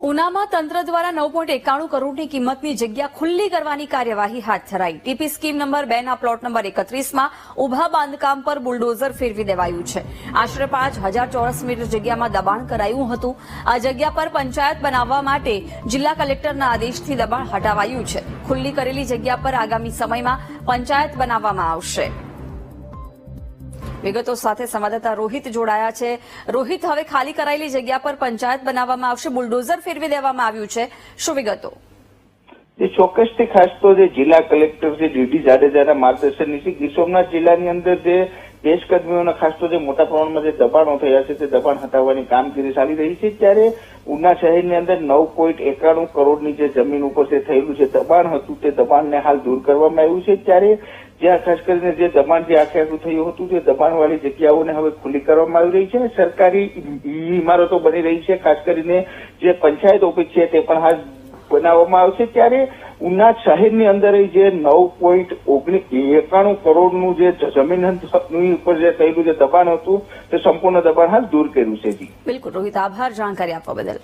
ઉનામાં તંત્ર દ્વારા 9.91 કરોડની કિંમતની જગ્યા ખુલ્લી કરવાની કાર્યવાહી હાથ ધરાઈ। ટીપી સ્કીમ નંબર 2 ના પ્લોટ નંબર 31માં ઉભા બાંધકામ પર બુલડોઝર ફેરવી દેવાયું છે। આશરે 5000 ચોરસ મીટર જગ્યામાં દબાણ કરાયું હતું। આ જગ્યા પર પંચાયત બનાવવા માટે જિલ્લા કલેક્ટરના આદેશથી દબાણ હટાવાયું છે। ખુલ્લી કરેલી જગ્યા પર આગામી સમયમાં પંચાયત બનાવવામાં આવશે। વિગતો સાથે સંવાદદાતા રોહિત જોડાયા છે। રોહિત, હવે ખાલી કરાયેલી જગ્યા પર પંચાયત બનાવવામાં આવશે, બુલડોઝર ફેરવી દેવામાં આવ્યું છે, શું વિગતો? ચોક્કસથી ખાસ તો જે જિલ્લા કલેક્ટર છે ડીડી જાડેજાના માર્ગદર્શન નીચે ગીર સોમનાથ જિલ્લાની અંદર જે દેશકર્મીઓના ખાસ તો જે મોટા પ્રમાણમાં જે દબાણો થયા છે તે દબાણ હટાવવાની કામગીરી ચાલી રહી છે। ત્યારે ઉના શહેરની અંદર 9.91 કરોડની જે જમીન ઉપર જે થયેલું છે દબાણ હતું તે દબાણને હાલ દૂર કરવામાં આવ્યું છે। ત્યારે જ્યાં ખાસ કરીને જે દબાણ જે આખું થયું હતું તે દબાણવાળી જગ્યાઓને હવે ખુલ્લી કરવામાં આવી રહી છે। સરકારી ઇમારતો બની રહી છે, ખાસ કરીને જે પંચાયત ઓફિસ છે તે પણ હાલ બનાવવામાં આવશે। ત્યારે ઉના શહેરની અંદર જે 9.91 કરોડનું જે જમીન ઉપર જે થયેલું જે દબાણ હતું તે સંપૂર્ણ દબાણ હાલ દૂર કર્યું છે। બિલકુલ રોહિત, આભાર જાણકારી આપવા બદલ।